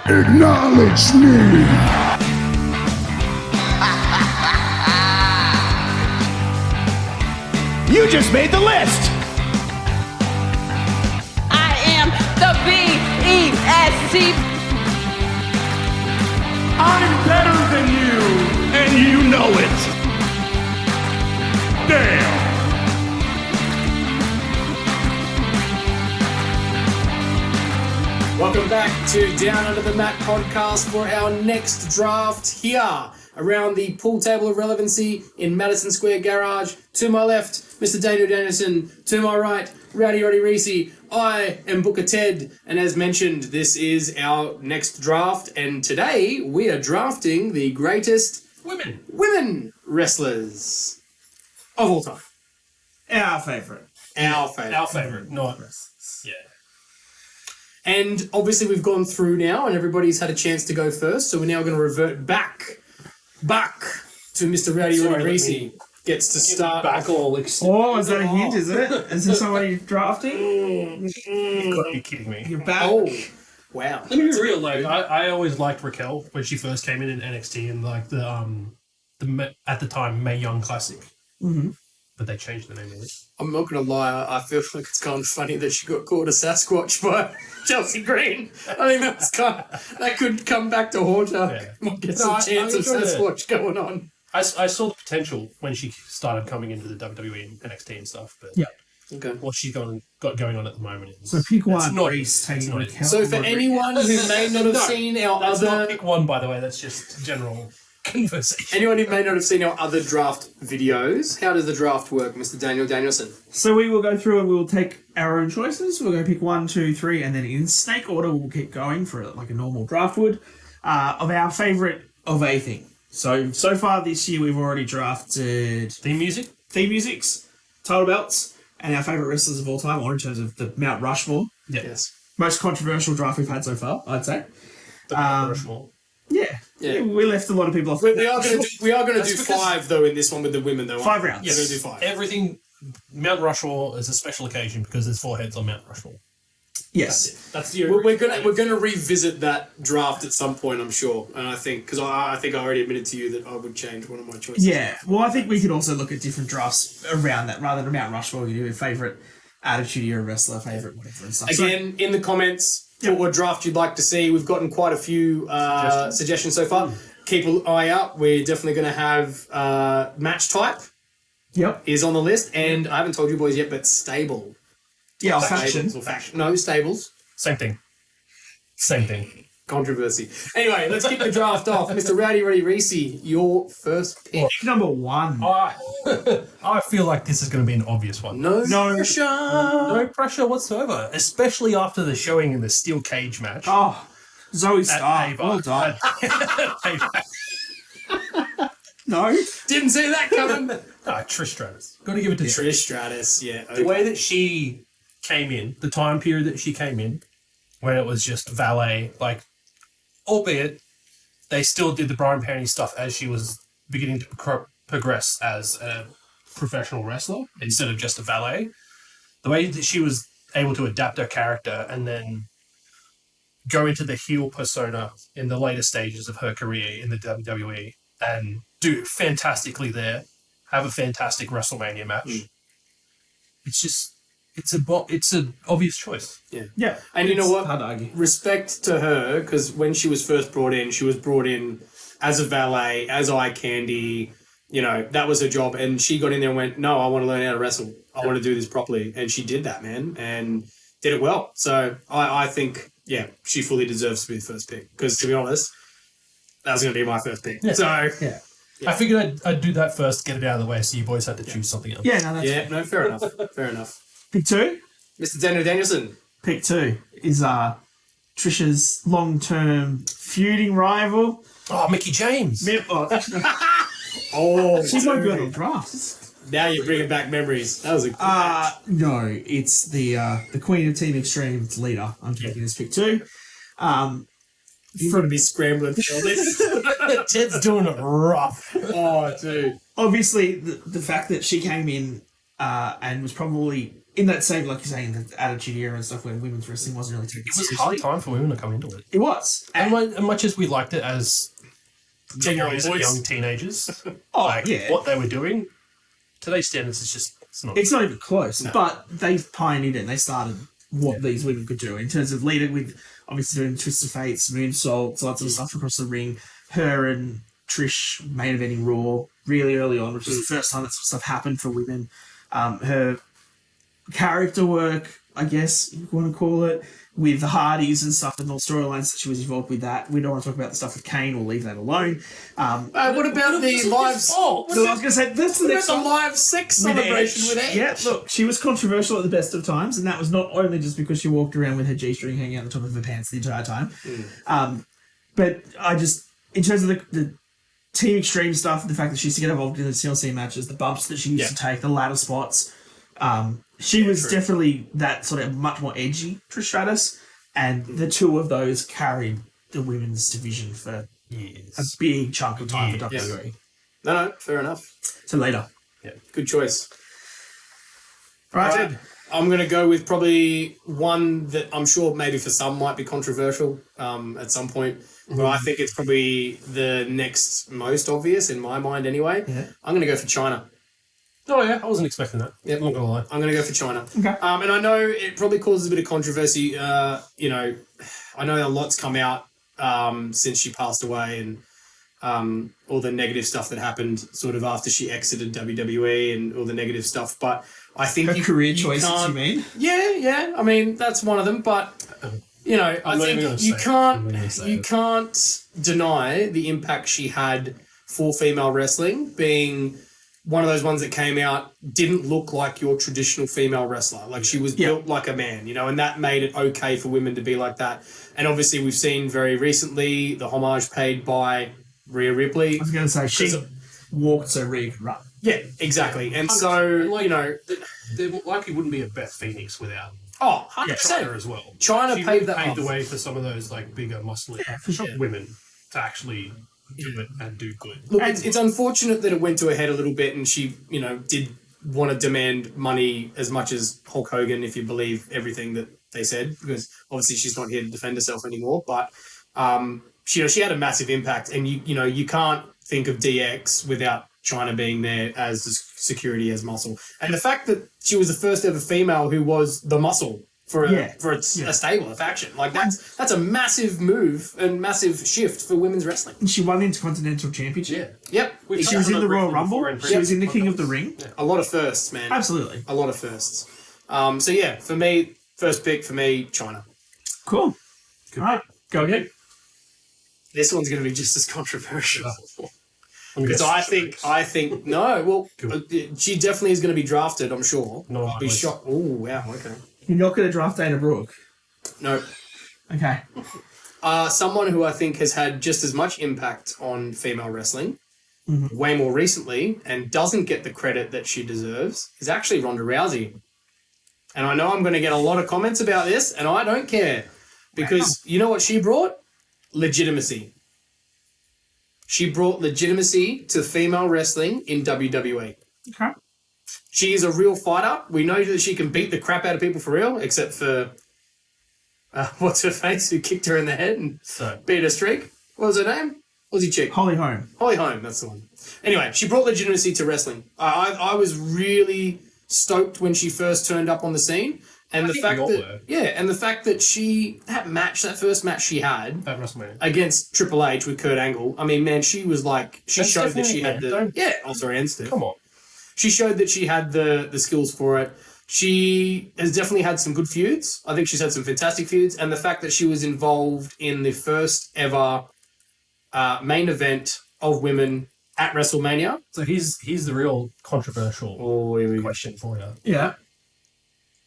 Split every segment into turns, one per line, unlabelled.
Acknowledge me!
You just made the list!
I am the B-E-S-T.
I'm better than you, and you know it. Damn.
Welcome back to Down Under the Mat podcast for our next draft here around the pool table of relevancy in Madison Square Garage. To my left, Mr. Daniel Danielson. To my right, Rowdy Reese. I am Booker Ted, and as mentioned, this is our next draft, and today we are drafting the greatest women wrestlers of all time.
Our favourite.
Our favourite.
Not. Yeah.
And obviously we've gone through now and everybody's had a chance to go first, so we're now going to revert back to Mr. Rowdy Reese. Gets to start.
Back all
Oh, is that a hint, is it? Is there somebody drafting?
You've got to be kidding me.
You're back.
Oh, wow.
Let me be real, like, I always liked Raquel when she first came in NXT and like the at the time Mae Young Classic.
Mm-hmm.
But they changed the name of it.
I'm not going to lie, I feel like it's kind of funny that she got called a Sasquatch by Chelsea Green. I think that could come back to haunt her.
Yeah.
Get some chance of Sasquatch going on.
I saw the potential when she started coming into the WWE and NXT and stuff, but
Yeah.
Okay.
what she's got going on at the moment is...
So pick one.
not-
Reese taking
not-
account.
So for anyone who may not have seen our
That's not
other...
pick one, by the way, that's just general conversation.
Anyone who may not have seen our other draft videos, how does the draft work, Mr. Daniel Danielson?
So we will go through and we will take our own choices. We'll go pick 1, 2, 3, and then in snake order we'll keep going for it like a normal draft would of our favourite of a thing. So far this year we've already drafted
Theme music?
theme musics, title belts, and our favourite wrestlers of all time, or in terms of the Mount Rushmore.
Yeah.
Yes.
Most controversial draft we've had so far, I'd say.
Rushmore.
Yeah, we left a lot of people off.
We are going to do
because-
5 though in this one with the women though.
5 rounds.
Yeah, we're going to do 5.
Everything... Mount Rushmore is a special occasion because there's 4 heads on Mount Rushmore.
Yes.
That's the...
We're gonna revisit that draft at some point, I'm sure, and I think because I think I already admitted to you that I would change one of my choices.
Yeah. Well, I think we could also look at different drafts around that rather than Mount Rushmore. We do a favourite attitude era wrestler, favourite whatever and stuff.
Again, in the comments for what draft you'd like to see, we've gotten quite a few suggestions so far. Keep an eye out. We're definitely going to have match type
Yep.
is on the list, and I haven't told you boys yet, but stable.
Yeah.
Stables or faction. No, stables.
Same thing.
Controversy. Anyway, let's kick the draft off. Mr. Rowdy Reese, your first pick.
Pick number 1.
I feel like this is going to be an obvious one.
No
No.
pressure.
No pressure whatsoever, especially after the showing in the steel cage match.
Oh, Zoe
at
Stark.
Ava.
Well done.
Payback.
No.
Didn't see that coming.
Trish Stratus. Got to give it to Trish.
Trish Stratus, yeah.
The way that she came in, the time period that she came in, when it was just valet, like, albeit they still did the bra and panty stuff as she was beginning to progress as a professional wrestler instead of just a valet. The way that she was able to adapt her character and then go into the heel persona in the later stages of her career in the WWE and do fantastically there, have a fantastic WrestleMania match. It's just, it's an obvious choice.
Yeah.
And you know what?
Hard to argue.
Respect to her, because when she was first brought in, she was brought in as a valet, as eye candy. You know, that was her job. And she got in there and went, no, I want to learn how to wrestle. I want to do this properly. And she did that, man, and did it well. So I think, yeah, she fully deserves to be the first pick. Because to be honest, that was going to be my first pick.
Yeah.
So,
Yeah.
I figured I'd do that first, get it out of the way, so you boys had to choose something else.
Yeah, no, that's
yeah, no, fair enough. Fair enough.
Pick 2.
Mr. Daniel Danielson.
Pick 2 is Trisha's long-term feuding rival.
Oh, Mickey James.
Oh,
She's not good on drafts.
now you're bringing back memories. That was a good match.
No, it's the Queen of Team Extreme. It's Lita. I'm taking this pick 2.
You're going to be scrambling for all this.
Ted's doing it rough.
Oh, dude.
Obviously, the fact that she came in and was probably in that same, like you're saying, the attitude era and stuff where women's wrestling wasn't really taken
It was
seriously.
high time for women to come into it.
It was.
And much as we liked it as young
boys.
teenagers,
Oh,
like
yeah.
what they were doing, today's standards is just
It's not even close, but they pioneered it and they started what these women could do in terms of leading with obviously doing Twist of Fates, moonsaults, lots of stuff across the ring. Her and Trish main eventing Raw really early on, which was the first time that sort of stuff happened for women. Her character work, I guess you want to call it, with the Hardys and stuff and all storylines that she was involved with that. We don't want to talk about the stuff with Kane, we'll leave that alone.
What about the live?
So I was going to say, that's the
What
next
about the
one.
live sex
With
celebration
Edge.
with Edge?
Yeah, look, she was controversial at the best of times, and that was not only just because she walked around with her G-string hanging out the top of her pants the entire time. But I just, in terms of the Team Extreme stuff, the fact that she used to get involved in the TLC matches, the bumps that she used to take, the ladder spots, she was definitely that sort of much more edgy Trish Stratus, and the two of those carried the women's division for a
years.
big chunk of time for WWE.
No, fair enough.
So later.
Good choice.
Right.
I'm going to go with probably one that I'm sure maybe for some might be controversial at some point, but I think it's probably the next most obvious in my mind anyway.
Yeah.
I'm going to go for China.
Oh yeah, I wasn't expecting that.
Yep.
I'm not gonna lie.
I'm going to go for China.
Okay.
And I know it probably causes a bit of controversy. I know a lot's come out since she passed away and all the negative stuff that happened sort of after she exited WWE and all the negative stuff. But I think
Her career choices,
can't-
you mean?
Yeah. I mean, that's one of them. But I
I'm not even gonna
think you
say it.
can't
I'm not gonna say
you
it.
can't deny the impact she had for female wrestling, being one of those ones that came out didn't look like your traditional female wrestler. Like she was built like a man, and that made it okay for women to be like that. And obviously we've seen very recently the homage paid by Rhea Ripley.
I was going to say, she walked so Rhea could run.
Yeah, exactly. And so,
there likely wouldn't be a Beth Phoenix without
100%.
China as well.
China
She
paved
really
that
paved
path.
the way for some of those like bigger, muscly
for sure.
women to actually do it and do good.
Look, it's unfortunate that it went to her head a little bit and she, did want to demand money as much as Hulk Hogan, if you believe everything that they said, because obviously she's not here to defend herself anymore. But, she had a massive impact, and you can't think of DX without China being there as the security as muscle. And the fact that she was the first ever female who was the muscle for a stable, a faction, like that's a massive move and massive shift for women's wrestling.
And she won the Intercontinental Championship.
Yep.
She was in the Royal Rumble. She was in the King of the Ring.
A lot of firsts, man.
Absolutely.
A lot of firsts. For me, first pick for me, China.
Cool. All right. Go ahead.
This one's going to be just as controversial.
I'm
Because
guessing
I think no. Well, she definitely is going to be drafted. I'm sure.
No,
I'll be
I was-
shocked. Oh wow. Okay.
You're not going to draft Dana Brooke.
No.
Okay.
Someone who I think has had just as much impact on female wrestling, way more recently, and doesn't get the credit that she deserves, is actually Ronda Rousey. And I know I'm going to get a lot of comments about this, and I don't care. Because you know what she brought? Legitimacy. She brought legitimacy to female wrestling in WWE.
Okay.
She is a real fighter. We know that she can beat the crap out of people for real, except for what's her face, who kicked her in the head and beat her streak. What was her name? Aussie chick.
Holly Holm.
Holly Holm, that's the one. Anyway, she brought legitimacy to wrestling. I was really stoked when she first turned up on the scene. And the fact that that first match she had
at WrestleMania
against Triple H with Kurt Angle, I mean, man, she was like, she
That's
showed that she had
definitely
the,
Come on.
she showed that she had the skills for it. She has definitely had some good feuds. I think she's had some fantastic feuds. And the fact that she was involved in the first ever main event of women at WrestleMania.
So here's the real controversial question for you.
Yeah.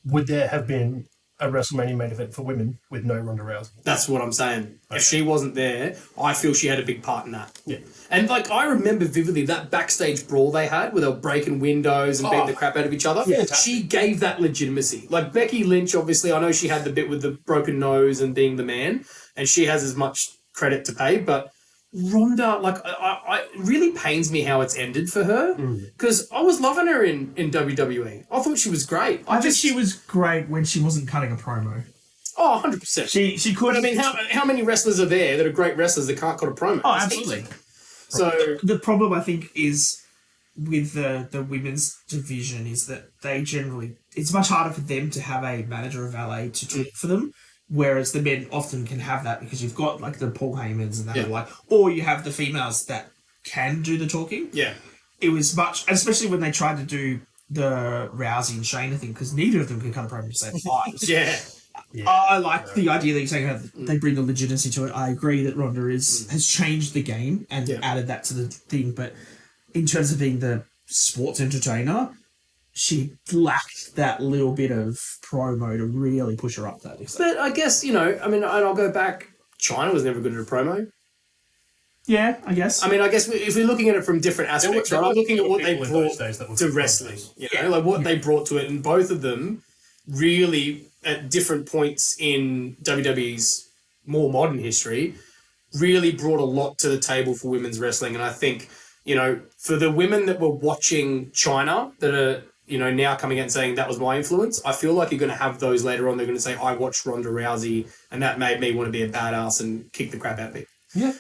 Would there have been a WrestleMania main event for women with no Ronda Rousey?
That's what I'm saying.
Okay.
If she wasn't there, I feel she had a big part in that.
Yeah.
And I remember vividly that backstage brawl they had where they were breaking windows and beating the crap out of each other.
Yeah.
She gave that legitimacy. Like Becky Lynch, obviously, I know she had the bit with the broken nose and being the man, and she has as much credit to pay, but Ronda, like, it really pains me how it's ended for her because I was loving her in WWE. I thought she was great.
I think she was great when she wasn't cutting a promo.
Oh, 100%.
She could.
But I mean, how many wrestlers are there that are great wrestlers that can't cut a promo?
Oh, absolutely.
So
The problem, I think, is with the women's division is that they generally, it's much harder for them to have a manager or valet to talk for them, whereas the men often can have that because you've got like the Paul Heymans and that
Yeah.
are like, or you have the females that can do the talking.
yeah,
It was much, especially when they tried to do the Rousey and Shayna thing, because neither of them can cut a promo to save lives.
yeah,
I like the idea that you're saying how they bring the legitimacy to it. I agree that Ronda has changed the game and
Yeah.
added that to the thing, but in terms of being the sports entertainer, she lacked that little bit of promo to really push her up that extent.
But I guess, you know, I mean, and I'll go back. China was never good at a promo.
Yeah, I guess.
I mean, I guess if we're looking at it from different aspects,
there
right?
were
I'm looking at what they
people in those
brought
days that were
to
good
wrestling.
promos.
You know, like what they brought to it, and both of them really, at different points in WWE's more modern history, really brought a lot to the table for women's wrestling. And I think, you know, for the women that were watching China that are, you know, now coming out and saying that was my influence, I feel like you're going to have those later on. They're going to say, I watched Ronda Rousey and that made me want to be a badass and kick the crap out of me.
Yeah.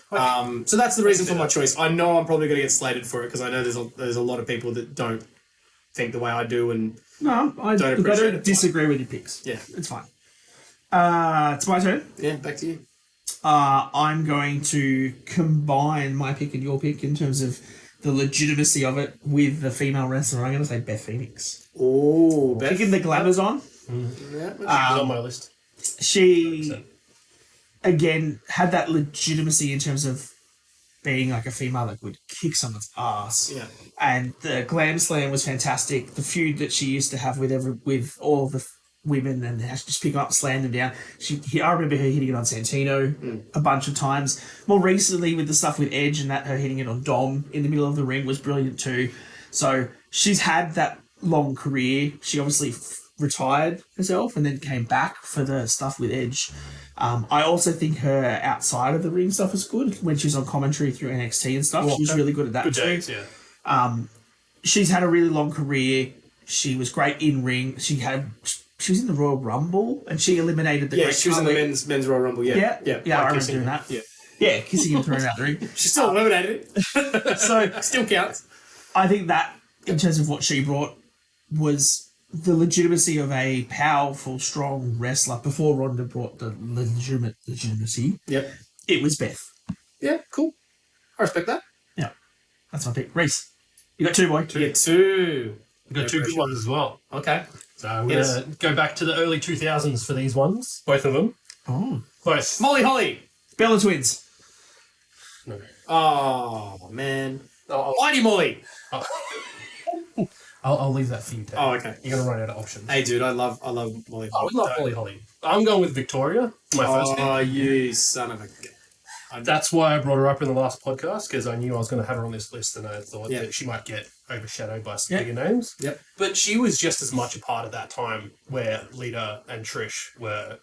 So that's the reason for my choice. I know I'm probably going to get slated for it because I know there's a lot of people that don't think the way I do, and
No, I
Don't appreciate
don't
it.
disagree with your picks.
Yeah.
It's fine. It's my turn.
yeah, back to you.
I'm going to combine my pick and your pick in terms of the legitimacy of it with the female wrestler. I'm going to say Beth Phoenix.
Oh, Beth.
Kicking the glamours on.
Yeah,
She was on my list.
She, again, had that legitimacy in terms of being like a female that would kick someone's ass.
yeah.
And the Glam Slam was fantastic. The feud that she used to have with all the women and how she just pick them up, slam them down. I remember her hitting it on Santino a bunch of times. More recently with the stuff with Edge and that her hitting it on Dom in the middle of the ring was brilliant too. So she's had that long career. She obviously retired herself and then came back for the stuff with Edge. I also think her outside of the ring stuff was good when she was on commentary through NXT and stuff. She was really good at that
Good
too.
days, yeah.
She's had a really long career. She was great in ring. She was in the Royal Rumble and she eliminated the
Yeah,
Great
she was in the
Khali.
men's Royal Rumble. Yeah,
Yeah, I remember
kissing
doing
him.
that.
Yeah,
Yeah, kissing him, throwing out the ring.
she still eliminated it.
So
Still counts.
I think that, in terms of what she brought, was the legitimacy of a powerful, strong wrestler before Ronda brought the legitimacy.
Yep.
It was Beth.
Yeah, cool. I respect that.
Yeah, that's my pick. Reese, you got two, boy.
You get two.
We've got two good ones as well.
Okay.
So I'm
Yes.
going to go back to the early 2000s for these ones. Both of them.
Oh,
Both.
Molly Holly.
Bella Twins.
No.
Oh man.
I'll,
Mighty Molly.
I'll leave that for you, Ted.
Oh, okay.
You're going to run out of options.
Hey, dude, I love Molly
Oh,
Holly.
we love Holly Holly. I'm going with Victoria for my first pick.
Oh, you son of a.
That's why I brought her up in the last podcast, because I knew I was going to have her on this list and I thought
Yeah.
that she might get overshadowed by some
Yeah.
bigger names.
Yep.
But she was just as much a part of that time where Lita and Trish were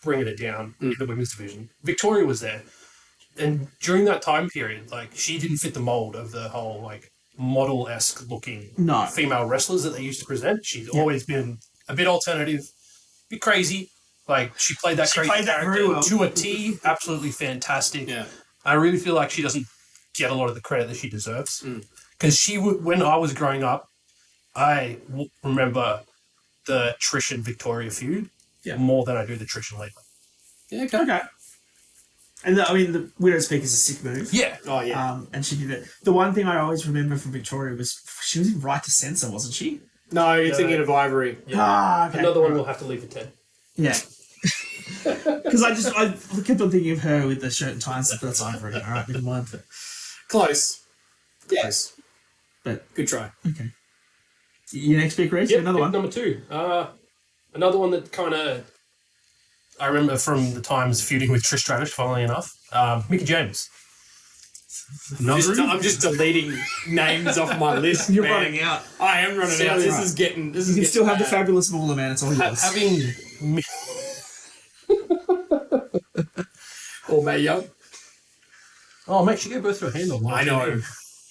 bringing it down in the women's division. Victoria was there. And during that time period, like, she didn't fit the mold of the whole, like, model-esque looking
No.
female wrestlers that they used to present. She's always been a bit alternative, a bit crazy. Like, she played that crazy
played that
character
very well.
to a T. Absolutely fantastic.
Yeah.
I really feel like she doesn't get a lot of the credit that she deserves. Because when I was growing up, I remember the Trish and Victoria feud more than I do the Trish and Lita.
Yeah, okay.
Okay. And the Widow's Peak is a sick move.
Yeah.
Oh, yeah.
And she did it. The one thing I always remember from Victoria was she was in Right to Censor, wasn't she?
No, you're thinking of Ivory.
Ah, okay.
Another one we'll have to leave for 10.
Yeah. Because I kept on thinking of her with the shirt and tie and stuff. That's Ivory. All right, never mind.
Close. Yes.
But
Good try.
okay. Your next pick, Reece?
Yep,
Another
pick
one.
Number 2. Another one that kind of I remember from the times feuding with Trish Stratus, funnily enough. Mickey James.
I'm just deleting names off my list.
You're
man.
running out.
I am running out. This
right.
is getting. This
You
is
can
getting
still have the
bad.
fabulous Mauler, man. It's all yours.
Having
Or Mae Young.
Oh, mate, she gave birth to a handle.
I know.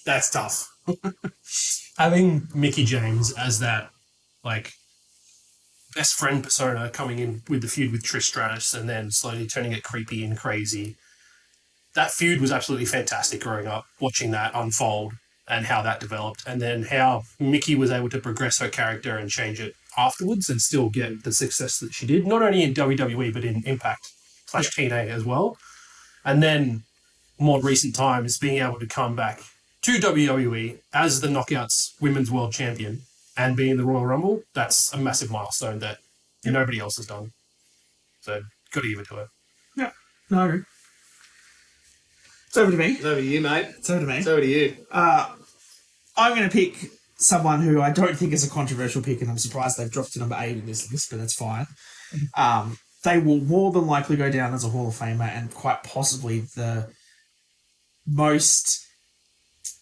That's tough.
Having Mickey James as that, like, best friend persona coming in with the feud with Trish Stratus and then slowly turning it creepy and crazy. That feud was absolutely fantastic growing up, watching that unfold and how that developed, and then how Mickey was able to progress her character and change it afterwards and still get the success that she did, not only in WWE, but in Impact / TNA as well. And then more recent times, being able to come back to WWE as the Knockouts Women's World Champion and being in the Royal Rumble, that's a massive milestone that nobody else has done. So, got to give it to her.
Yeah, no, I agree. It's over to me.
It's over to you, mate.
It's over to me.
It's over to you.
I'm going to pick someone who I don't think is a controversial pick, and I'm surprised they've dropped to number 8 in this list, but that's fine. They will more than likely go down as a Hall of Famer and quite possibly the most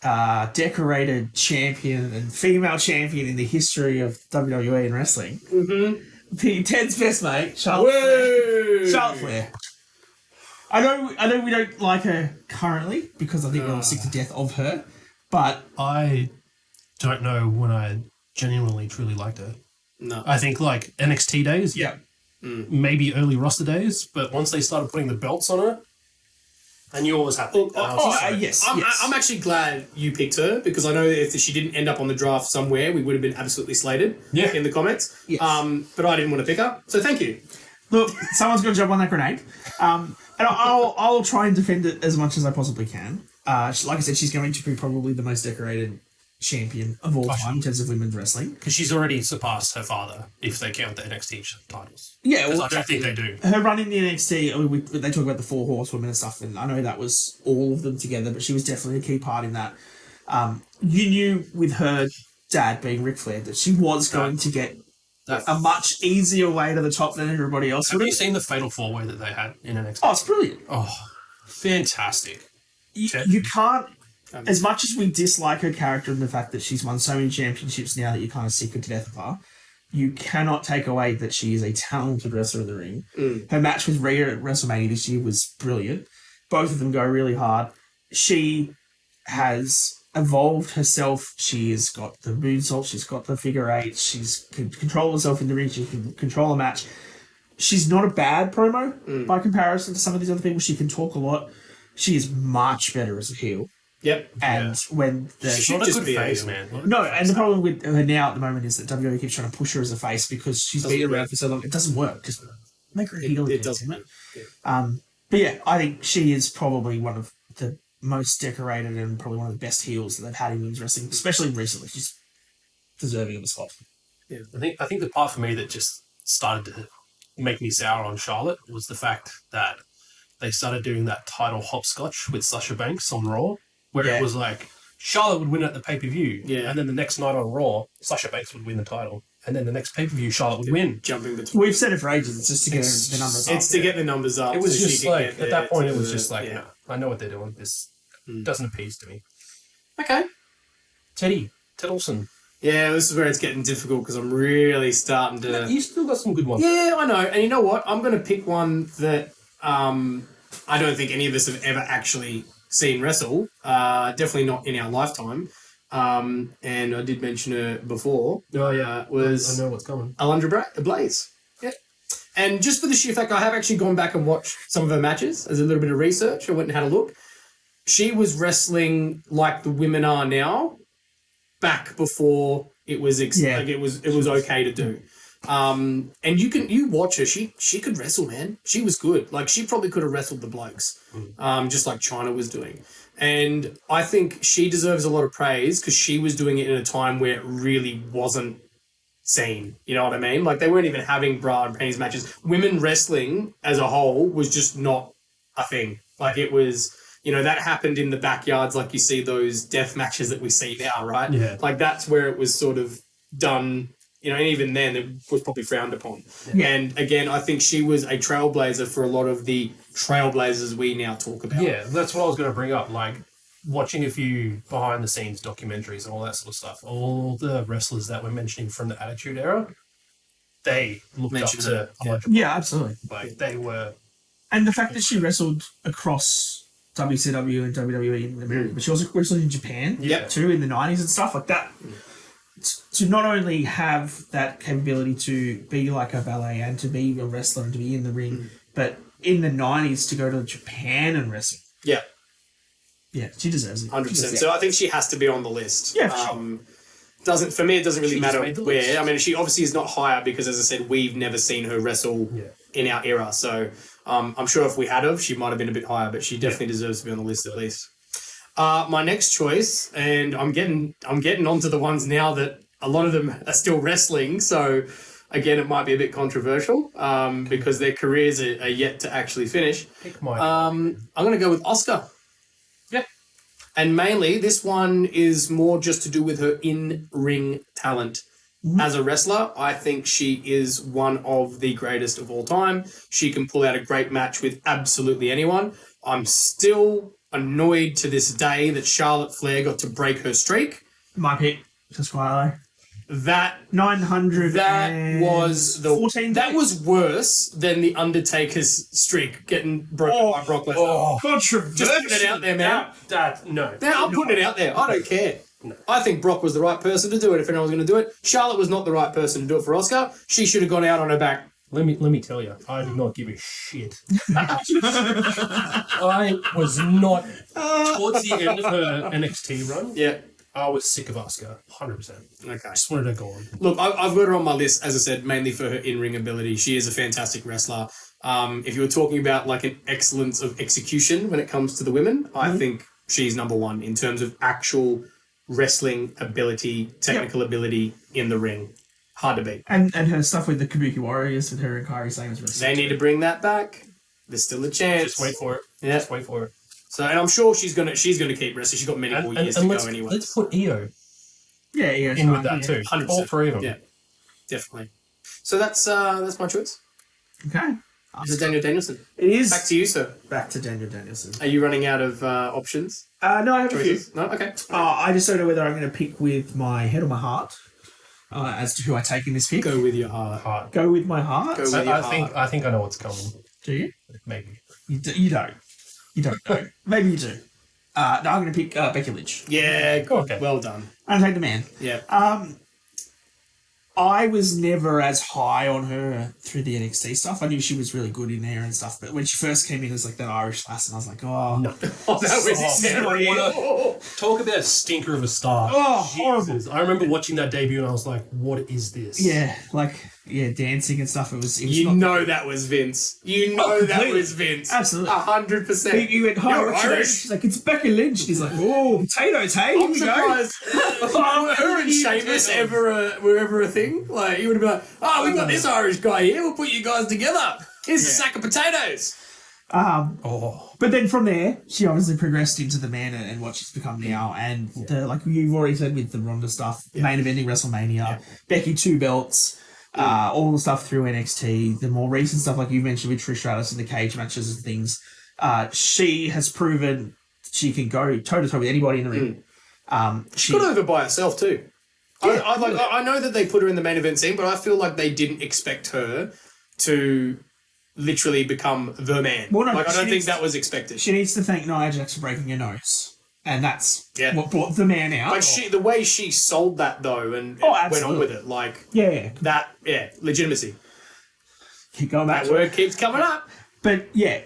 decorated champion and female champion in the history of WWE and wrestling. Mm-hmm. Ted's best mate, Charlotte Flair. Charlotte Flair. I know we don't like her currently because I think we're all sick to death of her, but
I don't know when I genuinely, truly liked her.
No.
I think, like, NXT days,
yeah.
maybe early roster days, but once they started putting the belts on her, I knew what was happening.
Yes.
I'm actually glad you picked her because I know if she didn't end up on the draft somewhere, we would have been absolutely slated in the comments.
Yes.
But I didn't want to pick her, so thank you.
Look, someone's going to jump on that grenade. And I'll try and defend it as much as I possibly can. Like I said, she's going to be probably the most decorated champion of all time in terms of women's wrestling.
Because she's already surpassed her father, if they count the NXT titles.
Yeah,
Because I don't think they do.
Her run in the NXT, I mean, they talk about the 4 horsewomen and stuff, and I know that was all of them together, but she was definitely a key part in that. You knew with her dad being Ric Flair that she was going to get a much easier way to the top than everybody else would
Have you seen the Fatal 4-Way that they had in NXT?
Oh, it's brilliant.
Oh, fantastic.
You can't, as much as we dislike her character and the fact that she's won so many championships now that you're kind of sick to death of her, you cannot take away that she is a talented wrestler in the ring. Her match with Rhea at WrestleMania this year was brilliant. Both of them go really hard. She has evolved herself. She has got the moonsault. She's got the figure 8. She's can control herself in the ring. She can control a match. She's not a bad promo by comparison to some of these other people. She can talk a lot. She is much better as a heel.
Yep.
And when the...
She's not a good face, man.
No, and the problem with her now at the moment is that WWE keeps trying to push her as a face because she's been around for so long. It doesn't work. Just make her a heel.
It doesn't.
But yeah, I think she is probably one of the most decorated and probably one of the best heels that they've had in women's wrestling, especially recently. She's deserving of a spot.
Yeah, I think the part for me that just started to make me sour on Charlotte was the fact that they started doing that title hopscotch with Sasha Banks on Raw, where it was like Charlotte would win at the pay-per-view, and then the next night on Raw, Sasha Banks would win the title, and then the next pay-per-view, Charlotte would win.
Jumping between.
We've said it for ages. It's just to get the numbers up.
It's to get the numbers up.
It was
so
just
she can
like,
get
at that point, it was
to
just like,
the-
no, I know what they're doing. This doesn't appease to me.
Okay.
Ted Olsen.
Yeah, this is where it's getting difficult because I'm really starting to...
You still got some good ones.
Yeah, I know. And you know what? I'm going to pick one that I don't think any of us have ever actually seen wrestle. Definitely not in our lifetime. And I did mention her before.
Oh, yeah.
Was
I know what's coming.
Alundra Blaze. Yeah. And just for the sheer fact, I have actually gone back and watched some of her matches as a little bit of research. I went and had a look. She was wrestling like the women are now, back before it was like it was okay to do. And you watch her. She could wrestle, man. She was good. Like she probably could have wrestled the blokes, just like Chyna was doing. And I think she deserves a lot of praise because she was doing it in a time where it really wasn't seen. You know what I mean? Like they weren't even having bra and panties matches. Women wrestling as a whole was just not a thing. Like it was. You know, that happened in the backyards like you see those death matches that we see now, right?
Yeah.
Like that's where it was sort of done, you know, and even then it was probably frowned upon.
Yeah.
And again, I think she was a trailblazer for a lot of the trailblazers we now talk about.
Yeah, that's what I was going to bring up. Like, watching a few behind-the-scenes documentaries and all that sort of stuff, all the wrestlers that we're mentioning from the Attitude Era, they looked up to Alundra.
Yeah, absolutely.
Like, they were...
And the fact that she wrestled across WCW and WWE in America, but she also wrestled in Japan
Yep.
too in the 90s and stuff like that. To not only have that capability to be like a ballet and to be a wrestler and to be in the ring, but in the 90s to go to Japan and wrestle.
Yeah,
Yeah, she deserves it.
100%. So I think she has to be on the list.
Yeah, for sure.
Doesn't for me? It doesn't really
She just
matter
made the
where.
list.
I mean, she obviously is not higher because, as I said, we've never seen her wrestle in our era. So I'm sure if we had her, she might have been a bit higher, but she definitely deserves to be on the list at least. My next choice, and I'm getting onto the ones now that a lot of them are still wrestling. So again, it might be a bit controversial because their careers are yet to actually finish.
Pick my.
I'm going to go with Oscar.
Yeah.
And mainly, this one is more just to do with her in-ring talent. As a wrestler, I think she is one of the greatest of all time. She can pull out a great match with absolutely anyone. I'm still annoyed to this day that Charlotte Flair got to break her streak.
My pick, just quietly.
That
900.
that was the
14
that
days.
was worse than the Undertaker's streak getting broken by Brock Lesnar.
Controversial.
Just putting it out there, man.
No.
Now I'm putting it out there. I don't care. I think Brock was the right person to do it if anyone was going to do it. Charlotte was not the right person to do it for Oscar. She should have gone out on her back.
Let me tell you, I did not give a shit. I was not towards the end of her NXT run.
Yeah.
I was sick of Asuka, 100%.
Okay.
Just wanted her gone.
Look, I've got her on my list, as I said, mainly for her in-ring ability. She is a fantastic wrestler. If you were talking about like an excellence of execution when it comes to the women, I think she's number one in terms of actual wrestling ability, technical ability in the ring. Hard to beat.
And her stuff with the Kabuki Warriors with her and Kairi Sane was really
They need to bring that back. There's still a chance.
Just wait for it.
Yeah.
Just wait for it.
So, and I'm sure she's gonna keep wrestling. She's got many more years to go anyway.
let's put Io
Yeah,
in with that too.
100%.
All three of them.
Yeah, definitely. So that's my choice.
Okay.
This is Daniel Danielson.
It is
Back to you, sir.
back to Daniel Danielson.
Are you running out of options?
No, I have a few.
Choices? No? Okay.
I just don't know whether I'm going to pick with my head or my heart as to who I take in this pick.
Go with your heart.
Hard.
Go with my heart.
Go with your heart.
I think I know what's coming.
Do you?
Maybe.
You don't. You don't know. Maybe you do. No, I'm going to pick Becky Lynch.
Yeah, good.
Okay.
Well done.
I'm going to take the man.
Yeah.
I was never as high on her through the NXT stuff. I knew she was really good in there and stuff, but when she first came in, it was like that Irish lass, and I was like, oh,
No.
Oh, that was
terrible. Talk about a stinker of a start.
Oh, horrible.
I remember watching that debut and I was like, what is this?
yeah, dancing and stuff. It was
You
not
know that was Vince. You know that
completely.
was Vince.
Absolutely.
100%.
He went, hi,
You're
what's your name?
Irish.
She's like, it's Becky Lynch. He's like, oh, potatoes, hey, here
I'm
we go.
surprised. Were her and Sheamus were ever a thing? Like, you would have been like, oh, we got this Irish guy here. We'll put you guys together. Here's a sack of potatoes.
But then from there, she obviously progressed into the man and what she's become now. And like you've already said with the Ronda stuff, main eventing WrestleMania, Becky 2 belts, all the stuff through NXT, the more recent stuff like you mentioned with Trish Stratus in the cage matches and things. She has proven she can go toe to toe with anybody in the ring.
She got over by herself too. I know that they put her in the main event scene, but I feel like they didn't expect her to literally become the man.
Well, no,
like I
she
don't think
needs-
that was expected.
She needs to thank Nia Jax for breaking her nose. And that's
Yeah.
what brought the man out.
But the way she sold that though, and
Oh,
went on
absolutely.
with it, like
yeah.
legitimacy.
Keep going back
That
to it.
word keeps coming up.
But yeah,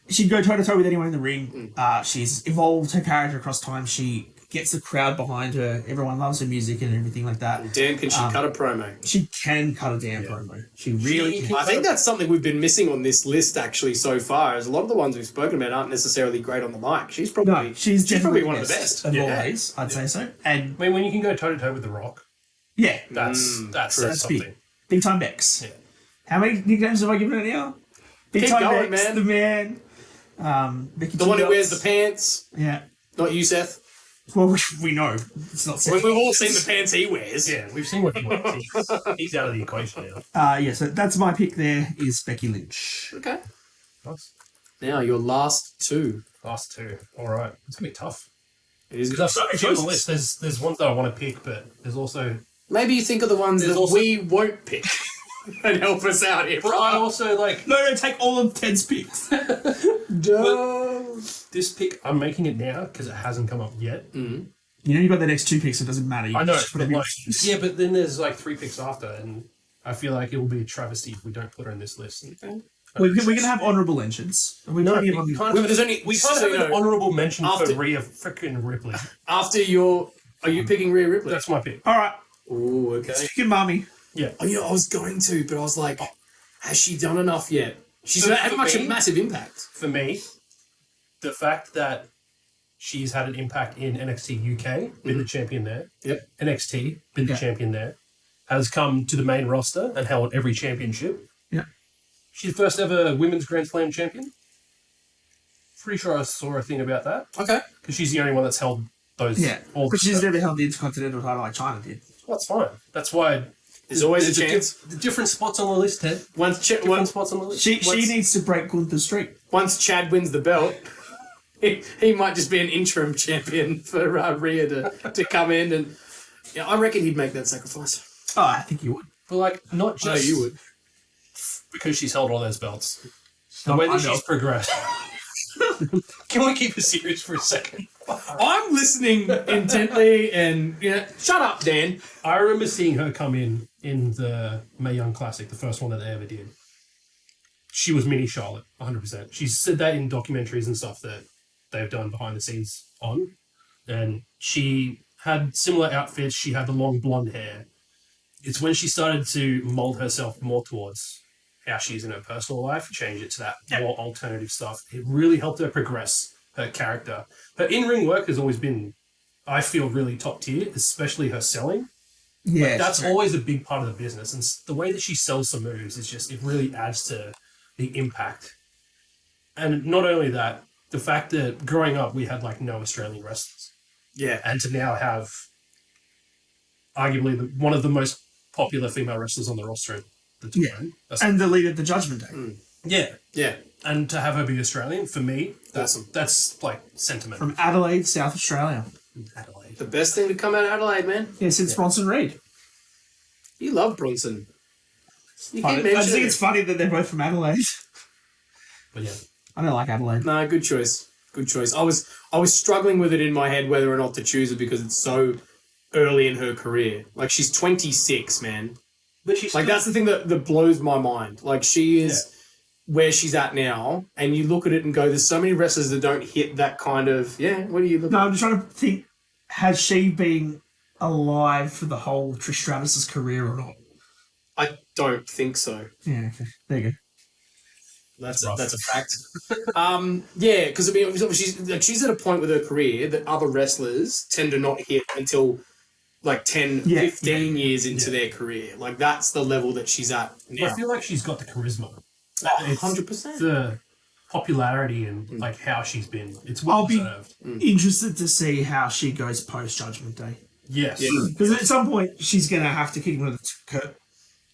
she'd go toe to toe with anyone in the ring. She's evolved her character across time. She gets the crowd behind her. Everyone loves her music and everything like that.
Damn, can she cut a promo?
She can cut a damn promo. She really can.
I think that's something we've been missing on this list actually so far. Is a lot of the ones we've spoken about aren't necessarily great on the mic. She's probably
No, she's definitely
probably one of the best
of always. I'd say so. And
I mean, when you can go toe to toe with The Rock,
yeah,
that's
that's
something.
big time Bex.
Yeah.
How many nicknames have I given her now? Big
Keep
time
going,
Bex,
man.
the man. Becky
The one who
Two
wears the
Belts.
pants,
Yeah.
not you, Seth.
Well, we know it's not.
We've all seen the pants he wears.
Yeah, we've seen what he wants. He's out of the equation now.
Yeah, so that's my pick. There is Becky Lynch.
Okay.
Nice.
Now your last two.
Last two. All right. It's going to be tough.
It is
Because I've got a few on the list. There's ones that I want to pick, but there's also...
Maybe you think of the ones
There's
that
also-
we won't pick. and help us out here.
But I also like
No, take all of Ted's picks.
this pick. I'm making it now because it hasn't come up yet.
You know you've got the next 2 picks, so it doesn't matter. You
I know,
just put
but
them in
like,
first.
yeah, but then there's like 3 picks after, and I feel like it will be a travesty if we don't put her in this list.
We can have honourable mentions. We've
No,
plenty of
we
honourable-
can't,
Well, there's only-
we can't
so
have
you
an
know,
honourable mention
after-
for Rhea freaking Ripley.
After are you picking Rhea Ripley?
That's my pick.
All right,
Ooh, okay.
picking Mummy.
Yeah.
Oh, yeah, I was going to, but I was like, has she done enough yet? She's
So
not had
for
much
me-
a massive impact.
For me, the fact that she's had an impact in NXT UK, been the champion there.
Yep.
NXT, been the
Yeah.
champion there. Has come to the main roster and held every championship.
Yeah.
She's the first ever women's Grand Slam champion. Pretty sure I saw a thing about that.
Okay.
Because she's the only one that's held those.
Yeah,
all the
because she's
stuff.
never held the Intercontinental title like China did.
Well, that's fine. That's why
There's always a
the
chance.
The different spots on the list, Ted. Different spots on the list.
She needs to break Gunther's streak.
Once Chad wins the belt, he might just be an interim champion for Rhea to come in, and yeah, I reckon he'd make that sacrifice.
Oh, I think you would.
But like, not
No,
just
you would.
because she's held all those belts. The
No,
way
I
that
know.
she's progressed. Can we keep it serious for a second?
I'm listening intently, and shut up, Dan.
I remember seeing her come in the Mae Young Classic, the first one that they ever did. She was mini Charlotte, 100%. She's said that in documentaries and stuff that they've done behind the scenes on. And she had similar outfits. She had the long blonde hair. It's when she started to mold herself more towards how she's in her personal life, change it to that more alternative stuff. It really helped her progress her character. Her in-ring work has always been, I feel, really top tier, especially her selling.
Yeah,
That's always a big part of the business. And the way that she sells some moves is just, it really adds to the impact. And not only that, the fact that growing up we had like no Australian wrestlers.
Yeah.
And to now have arguably one of the most popular female wrestlers on the roster at the time.
Yeah.
That's-
and the lead of the Judgment Day
yeah.
Yeah.
And to have her be Australian, for me,
Awesome.
that's like sentiment.
from Adelaide, South Australia.
Adelaide.
The best thing to come out of Adelaide, man.
Yeah, since Bronson Reed.
You love Bronson. You
Funny.
keep
I just
mentioning
think it's
it.
funny that they're both from Adelaide.
But yeah.
I don't like Adelaide.
No, good choice. Good choice. I was struggling with it in my head whether or not to choose it because it's so early in her career. Like, she's 26, man.
But she's
Like, that's the thing that blows my mind. Like, she is where she's at now, and you look at it and go, there's so many wrestlers that don't hit that kind of, what do you look
No,
at?
I'm just trying to think, has she been alive for the whole Trish Stratus's career or not?
I don't think so.
Yeah, okay. There you go.
That's
rough.
a fact. Because I mean, she's at a point with her career that other wrestlers tend to not hit until like 10,
Yeah,
15 years into their career. Like, that's the level that she's at now.
I feel like she's got the charisma.
Oh,
It's
100%.
The popularity and like how she's been. It's well
I'll be
deserved.
interested to see how she goes post Judgment Day.
Yes.
Yeah.
Because at some point, she's going to have to kick him to the curb.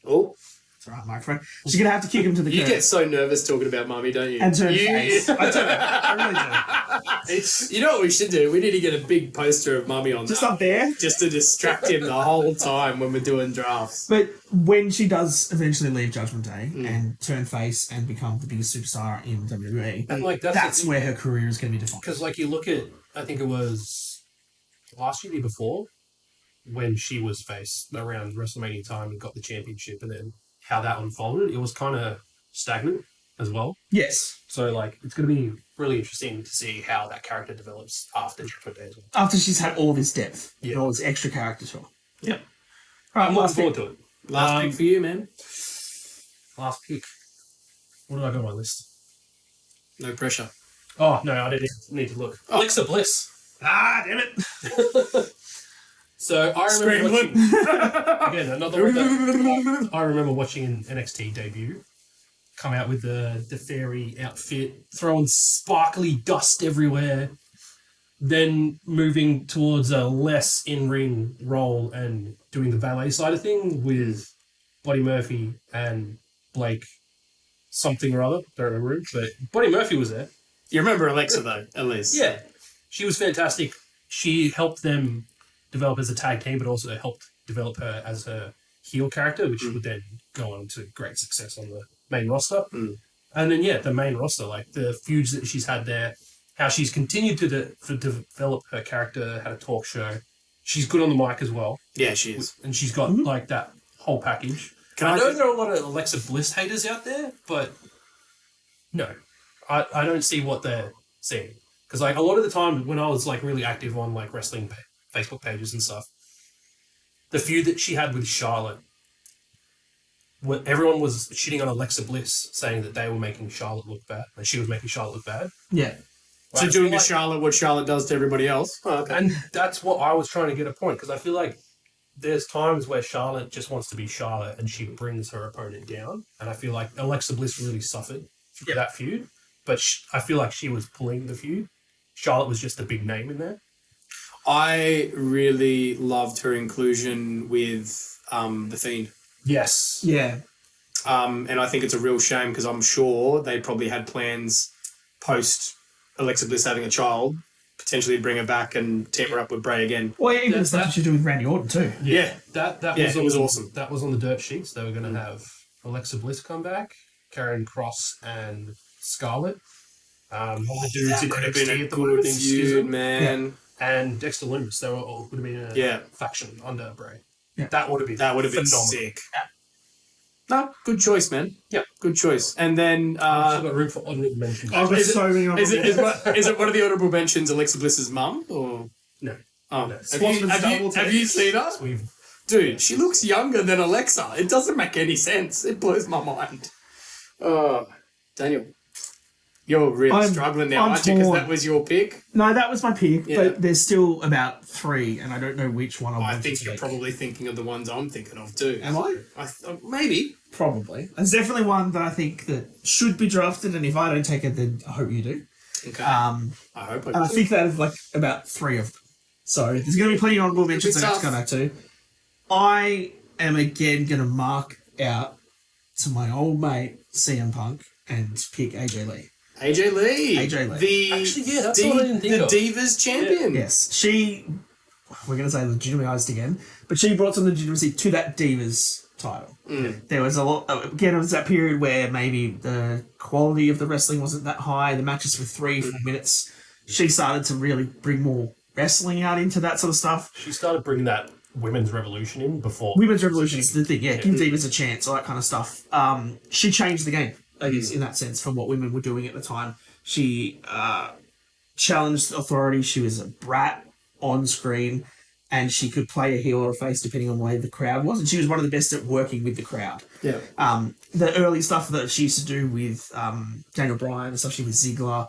Oh,
It's all right, microphone. She's going to have to kick him to the
you
curb.
get so nervous talking about Mummy, don't you?
And turn
You-
face. I do. I really do.
It's, you know what we should do? We need to get a big poster of Mummy on
Just
that,
up there.
just to distract him the whole time when we're doing drafts.
But when she does eventually leave Judgment Day and turn face and become the biggest superstar in WWE,
And like that's
that's where her career is going to be defined.
because like you look at, I think it was last year, the year before, when she was faced around WrestleMania time and got the championship, and then how that unfolded, it was kind of stagnant as well.
Yes.
So like it's going to be really interesting to see how that character develops after Judgment Day as well.
After she's had all this depth
Yeah.
and all this extra character to her.
Yep.
All right,
I'm looking
last
forward
pick.
to it.
Last pick for you, man.
Last pick. What did I got on my list?
No pressure.
Oh no, I didn't need to look. Alexa Bliss.
Ah, damn it.
So I remember watching, again another one that I remember watching in NXT debut. Come out with the fairy outfit, throwing sparkly dust everywhere. Then moving towards a less in-ring role and doing the valet side of thing with Buddy Murphy and Blake something or other. Don't remember it, but Buddy Murphy was there.
You remember Alexa, though, at least.
Yeah, she was fantastic. She helped them develop as a tag team, but also helped develop her as a heel character, which would then go on to great success on the main roster. And then, the main roster, like the feuds that she's had there, how she's continued to develop her character, had a talk show. She's good on the mic as well.
Yeah, she is.
And she's got, like, that whole package. I know there are a lot of Alexa Bliss haters out there, but no. I don't see what they're seeing. Because, like, a lot of the time when I was, like, really active on, like, wrestling Facebook pages and stuff, the feud that she had with Charlotte, everyone was shitting on Alexa Bliss, saying that they were making Charlotte look bad, and she was making Charlotte look bad.
Yeah.
So doing to Charlotte what Charlotte does to everybody else. Oh, okay.
And that's what I was trying to get a point, because I feel like there's times where Charlotte just wants to be Charlotte and she brings her opponent down. And I feel like Alexa Bliss really suffered through that feud, but I feel like she was pulling the feud. Charlotte was just a big name in there.
I really loved her inclusion with The Fiend.
Yes.
Yeah.
And I think it's a real shame because I'm sure they probably had plans post Alexa Bliss having a child, potentially bring her back and team her up with Bray again.
Well, even the stuff that she's doing with Randy Orton too.
Yeah.
It
was awesome.
That was on the dirt sheets. They were going to have Alexa Bliss come back, Karen Cross and Scarlett. All the dudes in
Could have been
NXT
a
at the moment
good
in
feud,
Schism.
man.
And Dexter Lumis. They were all would have been a faction under Bray.
Yeah.
That would have been
been
phenomenal.
sick. No, good choice, man.
Yeah.
Good choice. And then
I've got room for honorable mentions.
I've got
is
so many
is it one of the honourable mentions Alexa Bliss's mum or
No.
oh
No.
have you seen her?
We've
Dude, she looks younger than Alexa. It doesn't make any sense. It blows my mind. Daniel, you're really
I'm
struggling now, aren't you? Because
torn.
that was your pick.
No, that was my pick,
Yeah.
but there's still about 3, and I don't know which one I want
I
to
think you're
take.
probably thinking of the ones I'm thinking of too.
Am I?
Maybe.
Probably. There's definitely one that I think that should be drafted, and if I don't take it, then I hope you do.
Okay.
I
hope I
And I
do.
think that of like about 3 of them. So there's going to be plenty of honorable mentions that I have to go back to. I am again going to mark out to my old mate CM Punk and pick AJ Lee.
AJ Lee.
AJ Lee.
The
Actually, yeah, that's what I didn't think
the
of.
Divas champion.
Yes, she, we're going to say legitimized again, but she brought some legitimacy to that Divas title. There was a lot, again, it was that period where maybe the quality of the wrestling wasn't that high, the matches were 3-4 minutes. She started to really bring more wrestling out into that sort of stuff.
She started bringing that women's revolution in before.
Women's Revolution is the thing, yeah, give Divas a chance, all that kind of stuff. She changed the game, I guess, in that sense, from what women were doing at the time. She challenged authority. She was a brat on screen, and she could play a heel or a face depending on the way the crowd was. And she was one of the best at working with the crowd.
Yeah.
The early stuff that she used to do with Daniel Bryan, especially with Ziggler,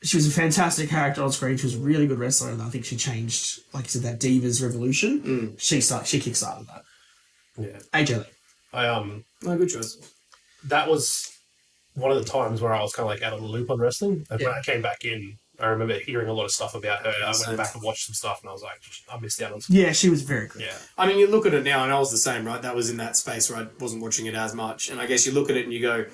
she was a fantastic character on screen. She was a really good wrestler, and I think she changed, like you said, that Divas Revolution. She kickstarted that.
Yeah.
AJ Lee.
No, good choice.
That was one of the times where I was kind of like out of the loop on wrestling. And when I came back in, I remember hearing a lot of stuff about her. I went back and watched some stuff, and I was like, I missed out on some.
Yeah, she was very good.
Yeah.
I mean, you look at it now, and I was the same, right? That was in that space where I wasn't watching it as much. And I guess you look at it and you go,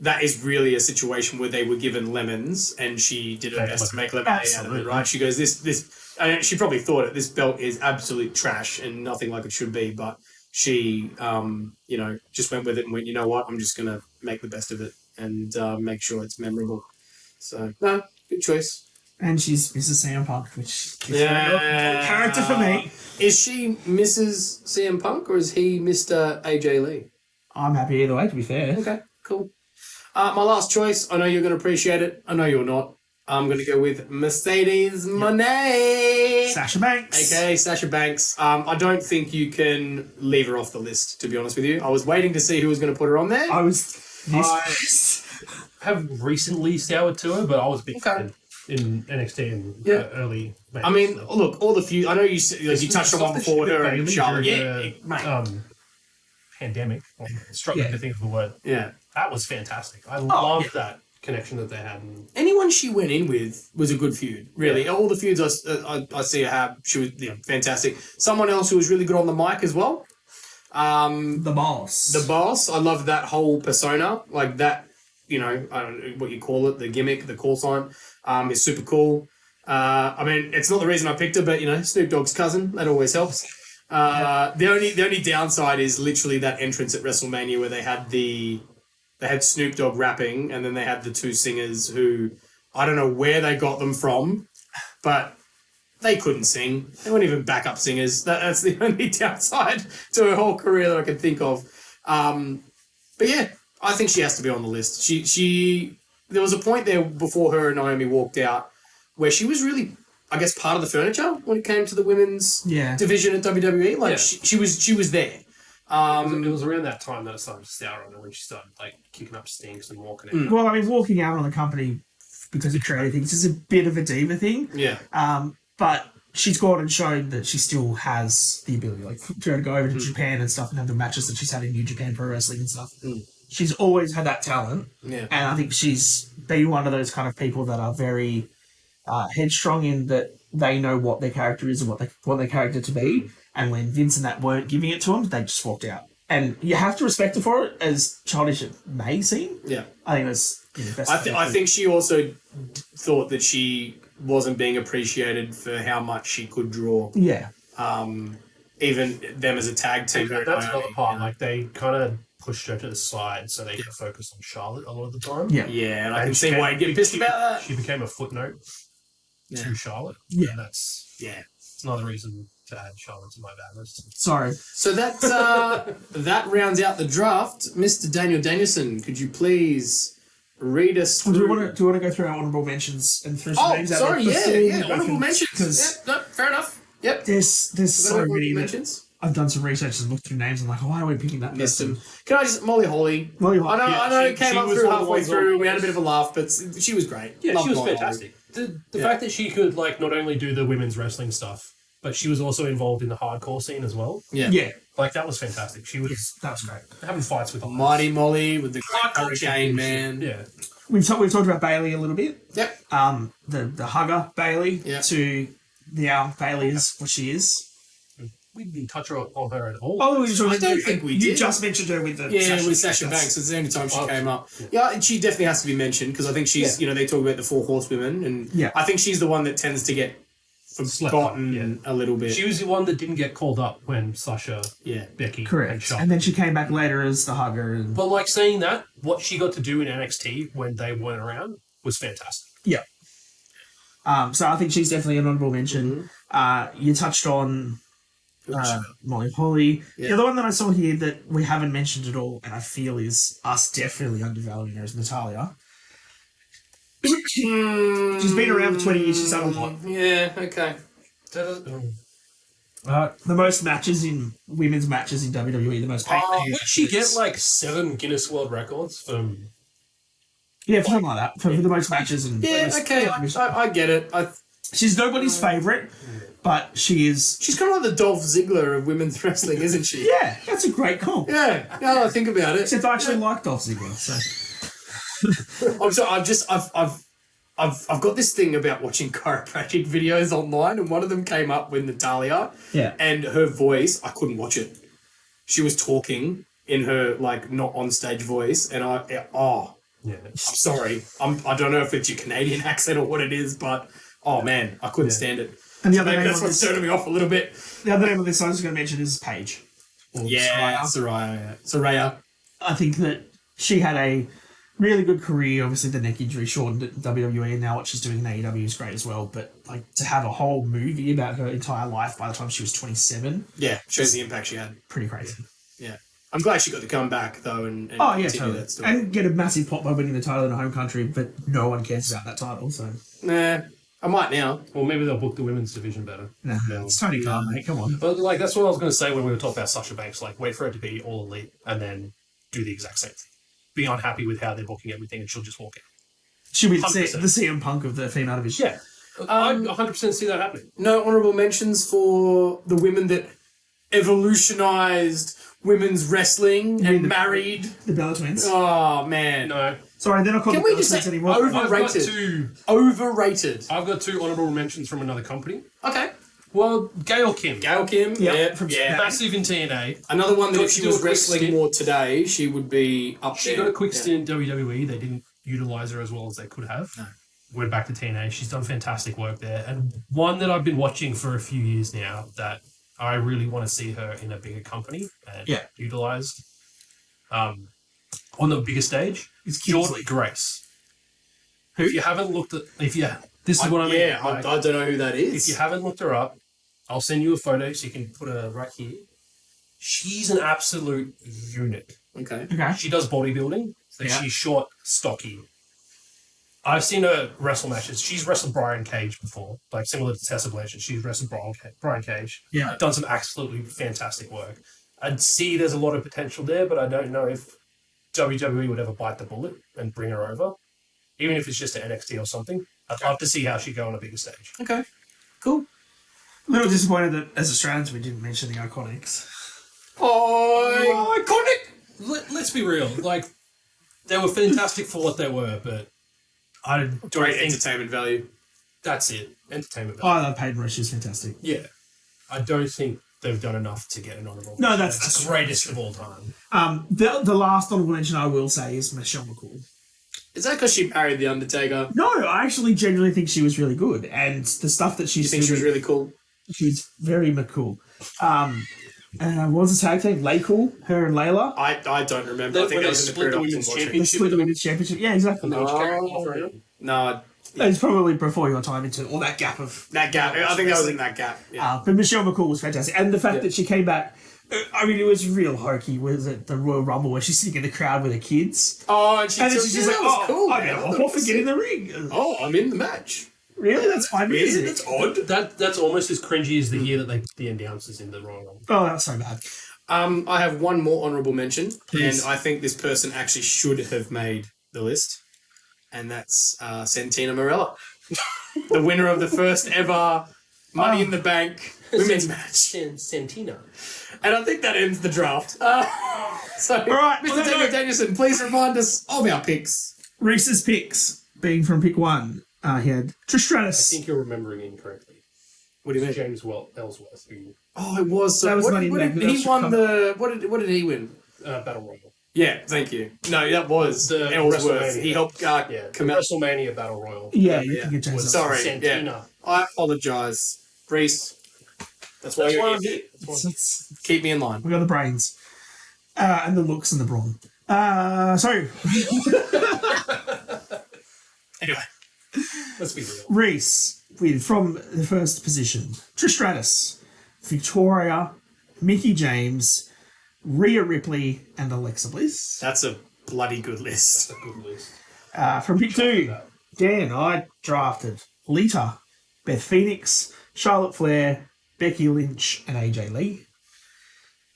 that is really a situation where they were given lemons, and she did her best to make lemonade out of it, right? She goes, this, and she probably thought it, this belt is absolute trash and nothing like it should be, but she, just went with it and went, you know what, I'm just going to make the best of it and make sure it's memorable. So, no, good choice.
And she's Mrs. CM Punk, which is a character for me.
Is she Mrs. CM Punk or is he Mr. AJ Lee?
I'm happy either way, to be fair.
Okay, cool. My last choice, I know you're going to appreciate it. I know you're not. I'm going to go with Mercedes Moné.
Sasha Banks.
Okay, Sasha Banks. I don't think you can leave her off the list, to be honest with you. I was waiting to see who was going to put her on there.
I was
Have recently soured to her, but I was a big fan in NXT and early.
I mean, look, all the few. I know you you touched on one before with her and Charlotte. Yeah, mate.
Pandemic. I'm struggling to think of the word.
Yeah.
That was fantastic. I loved that connection that they had. And
Anyone she went in with was a good feud, really. All the feuds I see her have, she was fantastic. Someone else who was really good on the mic as well.
the boss.
The boss, I love that whole persona, like that, I don't know what you call it, the gimmick, the call sign, is super cool. I mean, it's not the reason I picked her, but, Snoop Dogg's cousin, that always helps. The only downside is literally that entrance at WrestleMania where they had Snoop Dogg rapping, and then they had the two singers who I don't know where they got them from, but they couldn't sing. They weren't even backup singers. That's the only downside to her whole career that I can think of. But yeah, I think she has to be on the list. She there was a point there before her and Naomi walked out where she was really, I guess, part of the furniture when it came to the women's division at WWE. Like she was there.
It was around that time that I started to sour on her when she started like kicking up stinks and walking out.
Well, I mean, walking out on the company because of creative things is a bit of a diva thing.
Yeah.
But she's gone and shown that she still has the ability, like to go over to Japan and stuff and have the matches that she's had in New Japan Pro Wrestling and stuff. She's always had that talent.
Yeah.
And I think she's been one of those kind of people that are very headstrong in that they know what their character is and what they want their character to be. And when Vince and that weren't giving it to them, they just walked out. And you have to respect her for it, as childish it may seem.
Yeah.
I think that's best.
I think she also thought that she wasn't being appreciated for how much she could draw.
Yeah.
Even them as a tag team.
That's another part. Like they kind of pushed her to the side so they could focus on Charlotte a lot of the time.
Yeah.
Yeah, and I can see why you'd get pissed about that.
She became a footnote to Charlotte.
Yeah.
And that's another reason to add Charlotte to my bad list.
Sorry.
So that that rounds out the draft. Mr. Daniel Danielson, could you please read us
Do
through...
we want to go through our honourable mentions and through some names out there?
Sorry,
before we go
honourable
through-
mentions.
'cause
No, fair enough. Yep.
There's so
Honourable
many that
mentions.
I've done some research and looked through names and like, why are we picking that
Missed
person?
him. Can I just... Molly Holly.
Molly Holly.
I know it came
she
up
was
through
one of the
halfway
ones
through.
on
We had a
the
bit of a laugh, but she was great.
Yeah,
Loved
she was
Molly
fantastic. The fact that she could like not only do the women's wrestling stuff, but she was also involved in the hardcore scene as well.
Holly.
Yeah,
Like that was fantastic. She was
that was great.
having fights with
Mighty Molly with the great
Hardcore
Hurricane Man.
Yeah.
We've talked about Bailey a little bit.
Yep.
The hugger Bailey
Yeah.
to the Bailey is what she is.
We didn't touch on her at all.
Oh,
I don't think we
You
did.
just mentioned her with the
With Sasha Banks. It's the only time she came up. Yeah, she definitely has to be mentioned because I think she's, they talk about the four horsewomen, and
Yeah.
I think she's the one that tends to get forgotten a little bit.
She was the one that didn't get called up when Sasha,
Yeah.
Becky, and
Correct.
Charlotte.
And then she came back later as the hugger. And
But like saying that, what she got to do in NXT when they weren't around was fantastic.
yeah. So I think she's definitely an honourable mention. You touched on Molly Holly.
Yeah.
The other one that I saw here that we haven't mentioned at all, and I feel is us definitely undervaluing her, is Natalia. She's been around for 20 years. She's done a lot.
Yeah, okay.
The most matches in women's matches in WWE. The most.
Did she get like 7 Guinness World Records from?
Yeah, something like that for the most matches and.
Yeah, okay, I get it.
She's nobody's favourite, but she is.
She's kind of like the Dolph Ziggler of women's wrestling, isn't she?
Yeah, that's a great comp.
Yeah, now that I think about it.
Except I actually like Dolph Ziggler. So.
I'm sorry, I've got this thing about watching chiropractic videos online, and one of them came up with Natalia.
Yeah.
And her voice, I couldn't watch it. She was talking in her like not on stage voice, and
Yeah.
I'm sorry. I don't know if it's your Canadian accent or what it is, but oh man, I couldn't stand it.
And the other
Maybe
name
that's
on
what's
this,
turning me off a little bit.
the other name of this I was going to mention is Paige. Or Saraya.
Soraya.
I think that she had a really good career. Obviously, the neck injury shortened at WWE, and now what she's doing in AEW is great as well. But like to have a whole movie about her entire life by the time she was 27,
Yeah, shows the impact she had.
pretty crazy.
Yeah. I'm glad she got to come back though and
Oh yeah,
continue
totally.
that story.
And get a massive pop by winning the title in her home country, but no one cares about that title. So
Nah, I might now.
Well, maybe they'll book the women's division better.
nah, it's Tony Khan, mate. Come on.
But like that's what I was going to say when we were talking about Sasha Banks. Like, wait for her to be all elite and then do the exact same thing. Be unhappy with how they're booking everything, and she'll just walk out.
She'll be the
100%.
CM Punk of the female division.
Yeah, I 100% see that happening.
No honourable mentions for the women that evolutionised women's wrestling and married.
The Bella Twins.
Oh man.
No,
Sorry, they're not called
Can
the
we
Bella
just
Twins
say
anymore.
Overrated.
I've got two honourable mentions from another company.
Okay.
Well, Gail Kim,
Gail Kim.
Yeah,
Yeah.
massive in TNA.
Another one that
Got
if she
to do
was
a quick
wrestling
stint.
more today, she would be up
She
there.
got a quick
Yeah.
stint in WWE. They didn't utilise her as well as they could have.
No.
Went back to TNA. She's done fantastic work there. And one that I've been watching for a few years now that I really want to see her in a bigger company and
Yeah.
utilized on the bigger stage.
It's
Jordan
Kingsley.
Grace.
Who?
If you haven't looked at, this is what I mean.
Yeah,
like,
I don't know who that
if
is.
you haven't looked her up, I'll send you a photo so you can put her right here. She's an absolute unit.
Okay.
Okay.
She does bodybuilding. So
Yeah.
she's short, stocky. I've seen her wrestle matches. She's wrestled Brian Cage before, like similar to Tessa Blanchard. She's wrestled Brian Cage.
Yeah.
Done some absolutely fantastic work. I'd see there's a lot of potential there, but I don't know if WWE would ever bite the bullet and bring her over, even if it's just to NXT or something. I'd love to see how she'd go on a bigger stage.
Okay. Cool.
A little disappointed that as Australians we didn't mention the Iconics.
Oh, iconic.
Let's be real. Like, they were fantastic for what they were, but I don't
Great
think
entertainment value.
that's it. Entertainment
Oh,
value.
I love Peyton Royce. She's fantastic.
Yeah. I don't think they've done enough to get an honourable.
No, that's-
It's the greatest of all time.
The last honorable mention I will say is Michelle McCool.
Is that because she married the Undertaker?
No, I actually genuinely think she was really good, and the stuff that
You
she's
think she was
doing-
really cool?
she was very McCool. What was the tag team? Lay Cool, her and Layla.
I don't remember. I
When
think
they
that was in the
split
period
the
I was
women's
watching.
They
championship.
split the women's championship. Yeah, exactly.
No,
It's probably before your time into all that gap of.
that gap. I think that was in that gap. Yeah.
But Michelle McCool was fantastic, and the fact that she came back. I mean, it was real hokey. Was it the Royal Rumble where she's sitting in the crowd with her kids?
Oh, and she
And then
took,
she's just
yeah,
like,
that was
"Oh,
cool.
I
man.
mean,
I
I'll
thought it
off and
was
get in
sick.
the ring."
Oh, I'm in the match.
Really? That's fine
Really?
music.
That's odd.
That's almost as cringy as the year that they put the announcers in the Royal Rumble.
Oh, that's so bad.
I have one more honourable mention,
Please.
and I think this person actually should have made the list, and that's Santina Morella, the winner of the first ever Money in the Bank women's match.
Santina.
And I think that ends the draft. So,
right,
Mr.
well,
David
no.
Danielson, please remind us of our picks.
Reese's picks, being from pick one, he had Trish
I
Stratus.
think you're remembering incorrectly.
What do you mean?
James Ellsworth, who
Oh, it was.
That was
what,
Money in
what
the
did,
Bank.
he
That
won
should
the. What did he win?
Battle Royal.
Yeah, thank you. No, that was
The
Ellsworth.
WrestleMania.
He helped
Yeah,
come
the
out.
WrestleMania Battle Royal.
Yeah, you
Yeah.
can get James. Ellsworth.
Sorry,
Santina.
yeah. I apologise. Reese, that's why
That's
you're
why
here.
I'm here. That's why I'm here.
It's-
Keep me in line.
We got the brains, and the looks and the brawn. So
Anyway,
Let's be real.
Reese with from the first position: Trish Stratus, Victoria, Mickey James, Rhea Ripley, and Alexa Bliss.
that's a bloody good list.
That's a good list.
From pick two, Dan, I drafted Lita, Beth Phoenix, Charlotte Flair, Becky Lynch, and AJ Lee.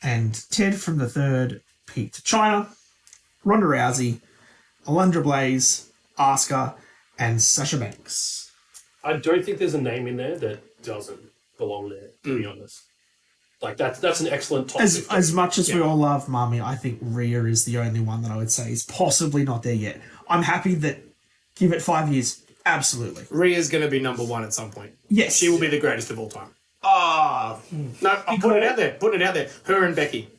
And Ted from the third picked Chyna, Ronda Rousey, Alundra Blaze, Asuka, and Sasha Banks.
I don't think there's a name in there that doesn't belong there, to be honest. Like, that's an excellent top 50.
As much as we all love Mummy, I think Rhea is the only one that I would say is possibly not there yet. I'm happy that give it 5 years. Absolutely.
Rhea's going to be number one at some point.
Yes.
She will be the greatest of all time.
Ah,
No, I'm putting it out there. Putting it out there. Her and Becky.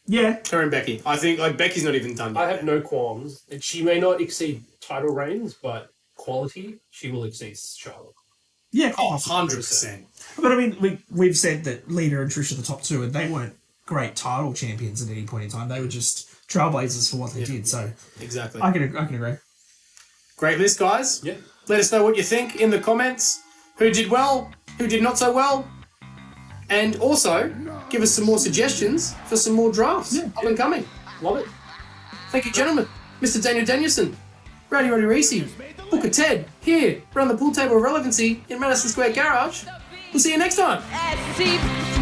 yeah.
Her and Becky. I think like Becky's not even done yet.
I have no qualms. And she may not exceed title reigns, but quality, she will exceed Charlotte.
Yeah,
Oh,
possibly.
100%.
But I mean, we've said that Lita and Trish are the top two, and they weren't great title champions at any point in time. They were just trailblazers for what they did. So
Exactly.
I can agree.
Great list, guys.
Yeah.
Let us know what you think in the comments. Who did well? Who did not so well? And also, give us some more suggestions for some more drafts up and coming. Love it. Thank you, gentlemen. Mr. Daniel Danielson, Rowdy Reese, Booker Ted, here around the pool table of relevancy in Madison Square Garage. We'll see you next time.
SCP.